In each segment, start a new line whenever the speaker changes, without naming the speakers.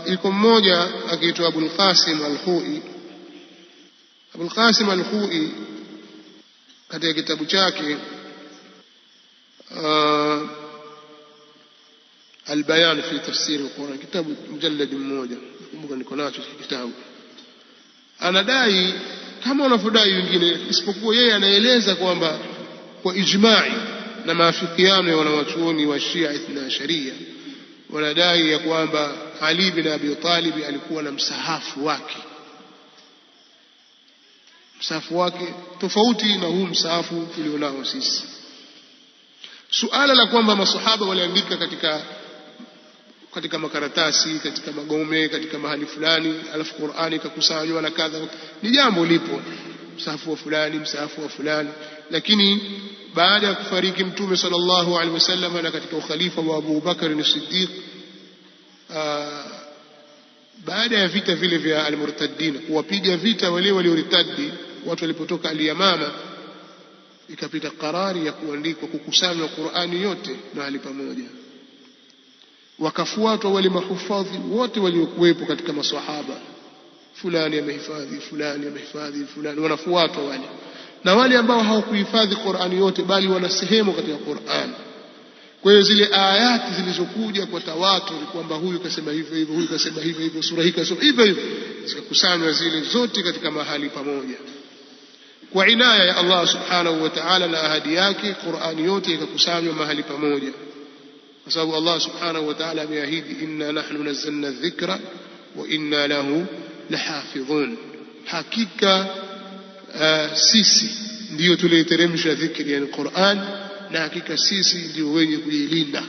yuko mmoja akiitwa Abul Qasim al-Khui. Abul Qasim al-Khui katika kitabu chake Al-Bayan fi tafsir al-Quran, kitabu mjallad mmoja, kumbuka niko nacho kitabu, anadai kama wanavyodai wengine, isipokuwa yeye anaeleza kwamba kwa ijma'i na maafikiano ya wanawachuoni wa Shia Ithna Sharia, wanadai ya kwamba Ali bin Abi Talib alikuwa na msahafu wake tofauti na huu msahafu tulionao sisi. Suala la kwamba masahaba waliandika katika makaratasi, katika magome, katika mahali fulani, alafu Qur'ani ikakusanywa na kadha, ni jambo lipo, msahafu wa fulani, msahafu wa fulani. Lakini baada ya kufariki Mtume sallallahu alaihi wasallam na katika ukhalifa wa Abu Bakar as-Siddiq, baada ya vita vile vya al-Murtaddin, kuwapiga vita wale walioritadi, watu walipotoka al-Yamama, ikapita karari ya kukusanywa Qur'ani yote mahali pamoja, wakafuatwa wale mahufadhi wote waliokuwepo katika maswahaba, fulani amehifadhi, fulani amehifadhi, fulani, wanafuatwa wale, na wale ambao hawakuhifadhi Qur'ani yote bali wana sehemu katika Qur'an. Kwa hiyo zile ayati zilizokuja kwa tawatur kwamba huyu kasema hivyo hivyo, huyu kasema hivyo hivyo, sura hii kasema hivyo hivyo, zikakusanywa zile zote katika mahali pamoja kwa inaya ya Allah subhanahu wa ta'ala na ahadi yake. Qur'ani yote ikakusanywa mahali pamoja, kwa sababu Allah subhanahu wa ta'ala ameahidi, inna nahnu nazzalna dhikra wa inna lahu lahafidhun, hakika sisi ndio tuliteremsha dhikri, yani Qur'an, na hakika sisi ndio wenye kuilinda.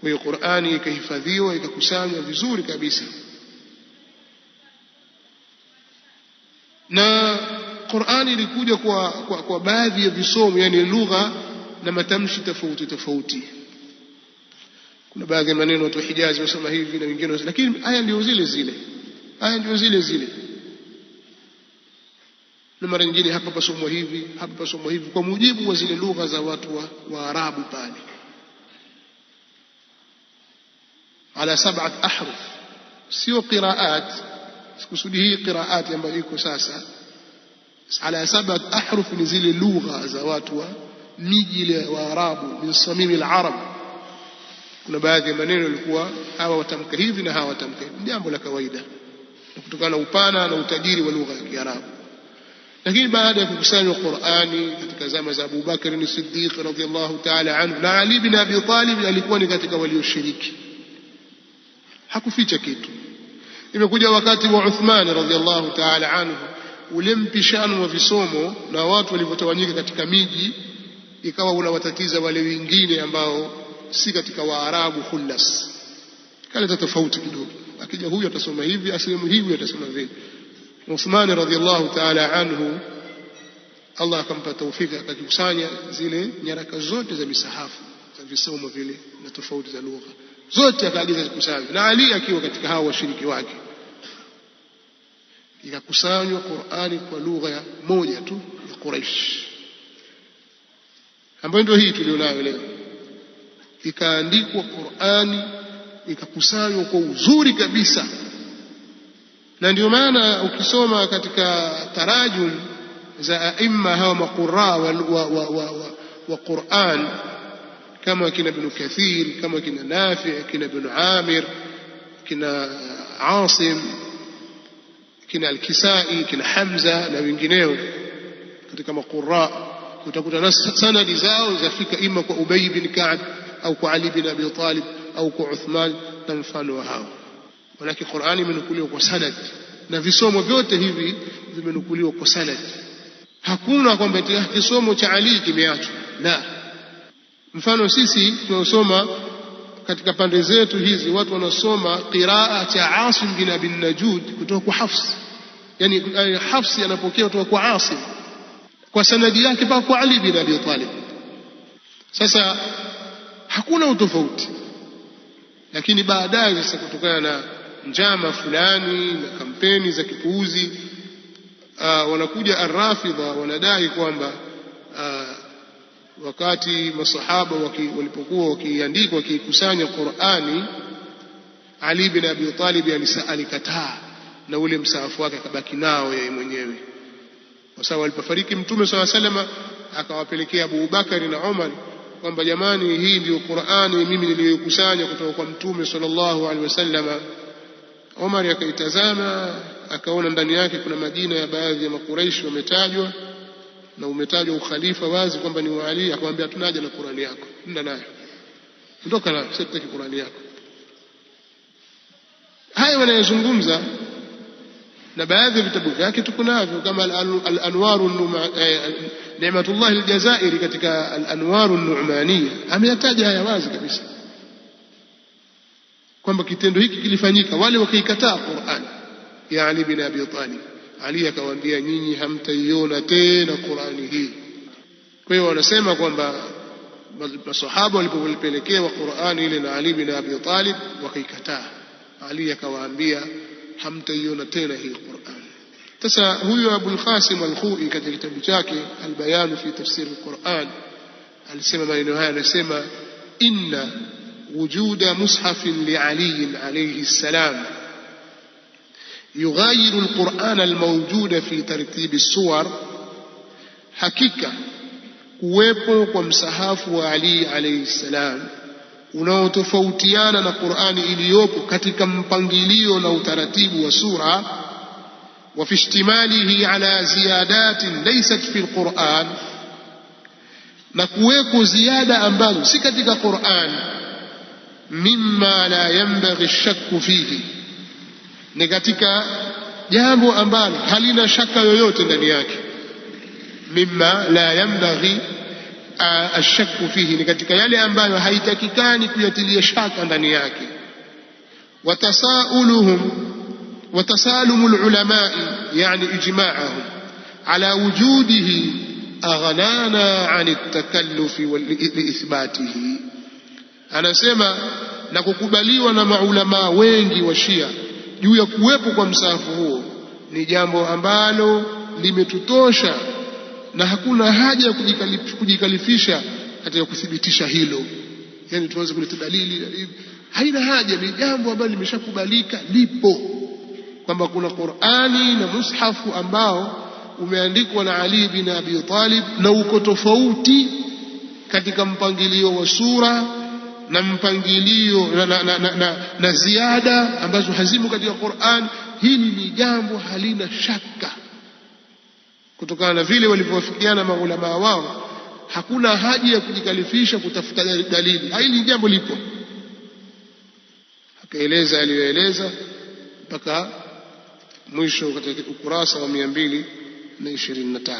Kwa hiyo Qur'ani ikahifadhiwa, ikakusanywa vizuri kabisa. Na Qur'ani ilikuja kwa baadhi ya visomo, yani lugha na matamshi tofauti tofauti. Kuna baadhi ya maneno watu wa Hijazi wasema hivi na wengine wasema, lakini aya ndio zile zile, aya ndio zile zile, na mara nyingine hapa pasomwa hivi, hapa pasomwa hivi, kwa mujibu wa zile lugha za watu wa Arabu pale, ala 7 ahruf, sio qiraat. Sikusudi hii qiraat ambayo iko sasa, ala 7 ahruf ni zile lugha za watu wa miji ile wa Arabu, min samimi al-arab. Kuna baadhi ya maneno yalikuwa hawa watamka hivi na hawa watamka hivi, jambo la kawaida kutokana na upana na utajiri wa lugha ya Kiarabu. Lakini baada ya kukusanywa Qur'ani katika zama za Abu Bakar as-Siddiq radhiyallahu ta'ala anhu, na Ali bin Abi Talib alikuwa ni katika walioshiriki, hakuficha kitu. Imekuja wakati wa Uthman radhiyallahu ta'ala anhu, ule mpishano wa visomo na watu walivyotawanyika katika miji, ikawa unawatatiza wale wengine ambao si katika Waarabu khullas, kaleta tofauti kidogo. Akija huyu atasoma hivi, asemu hivi atasoma vile. Uthman radhiyallahu ta'ala anhu, Allah akampa tawfiki, akakusanya zile nyaraka zote za misahafu za visomo vile na tofauti za lugha zote, akaagiza zikusanywe, na Ali akiwa katika hao washiriki wake. Ikakusanywa Qur'ani kwa lugha moja tu ya Quraysh, ambayo ndio hii tulionayo leo. Ikaandikwa Qur'ani, ikakusanywa kwa uzuri kabisa. Na ndio maana ukisoma katika tarajum za aima hawa maqurra wa Qur'an, kama kina Ibn Kathir, kama kina Nafi', kina Ibn Amir, kina Asim, kina Al-Kisai, kina Hamza na wengineo katika maqurra, utakuta sanadi zao zafika ima kwa Ubay bin Ka'b au kwa Ali bin Abi Talib au kwa Uthman na mfano wa hao. Walaki Qur'ani imenukuliwa kwa sanad, na visomo vyote hivi vimenukuliwa kwa sanad. Hakuna kwamba kisomo cha Ali kimeachwa, la. Mfano sisi tunasoma katika pande zetu hizi, watu wanasoma qiraa cha Asim bin Abi Najud kutoka kwa Hafs, yani Hafs anapokea kutoka kwa Asim kwa sanadi yake mpaka kwa Ali bin Abi Talib. Sasa hakuna utofauti, lakini baadaye sasa kutokana na njama fulani na kampeni za kipuuzi, wanakuja Ar-Rafidha wanadai kwamba wakati masahaba walipokuwa wakiandika wakikusanya Qur'ani, Ali bin Abi Talib alikataa, na ule msaafu wake akabaki nao yeye mwenyewe, kwa sababu alipofariki Mtume sallallahu alaihi wasallam akawapelekea Abu Bakari na Umar kwamba jamani, hii ndio Qur'ani mimi niliyokusanya kutoka kwa Mtume sallallahu alaihi wasallam. Umar akaitazama akaona ndani yake kuna majina ya baadhi ya Makuraishi wametajwa, na umetajwa ukhalifa wazi kwamba ni wa Ali. Akamwambia tunaja na Qur'ani yako, nenda nayo, ondoka nayo, sitaki Qur'ani yako. Haya wanayozungumza na baadhi ya vitabu vyake tuko navyo kama al-Anwar Ni'matullah al-Jazairi katika al-Anwar an-Nu'maniyya ameyataja haya wazi kabisa kwamba kitendo hiki kilifanyika, wale wakaikataa Qur'an ya Ali bin Abi Talib. Ali akawaambia nyinyi hamtaiona tena Qur'ani hii. Kwa hiyo wanasema kwamba masahaba walipopelekewa Qur'ani ile na Ali bin Abi Talib wakaikataa, Ali akawaambia hamtaiona tena hii Qur'an. Sasa huyu Abul Qasim al-Khoi katika kitabu chake Al-Bayan fi Tafsir al-Qur'an alisema maneno haya, anasema inna wujuda mushafin li Ali alayhi salam يغير القرآن الموجود في ترتيب السور. hakika kuwepo kwa msahafu wa Ali alayhi salam unaotofautiana na Qur'ani iliyopo katika mpangilio na utaratibu wa sura, wa fi ihtimalihi ala ziyadatin laysat fi al-Qur'an, na kuweko ziada ambazo si katika Qur'an, mimma la yanbaghi ash-shakku fihi, ni katika jambo ambalo halina shaka yoyote ndani yake. Mimma la yanbaghi ashakku fihi, ni katika yale ambayo haitakikani kuyatilia shaka ndani yake. Watasalumu al-ulama yani ijma'ahum ala wujudihi aghnana an at-takallufi liithbatihi. Anasema na kukubaliwa na maulama wengi wa Shia juu ya kuwepo kwa msahafu huo ni jambo ambalo limetutosha na hakuna haja ya kujikalifisha katika kuthibitisha hilo. Yani tuanze kuleta dalili, haina haja, ni jambo ambalo limeshakubalika, lipo kwamba kuna Qur'ani na mushafu ambao umeandikwa na Ali bin Abi Talib na uko tofauti katika mpangilio wa sura na mpangilio na ziada ambazo hazimu katika Qur'an. Hili ni jambo halina shaka kutokana na vile walivyowafikiana maulama wao. Hakuna haja ya kujikalifisha kutafuta dalili, hili jambo lipo. Akaeleza aliyoeleza mpaka mwisho katika ukurasa wa 223.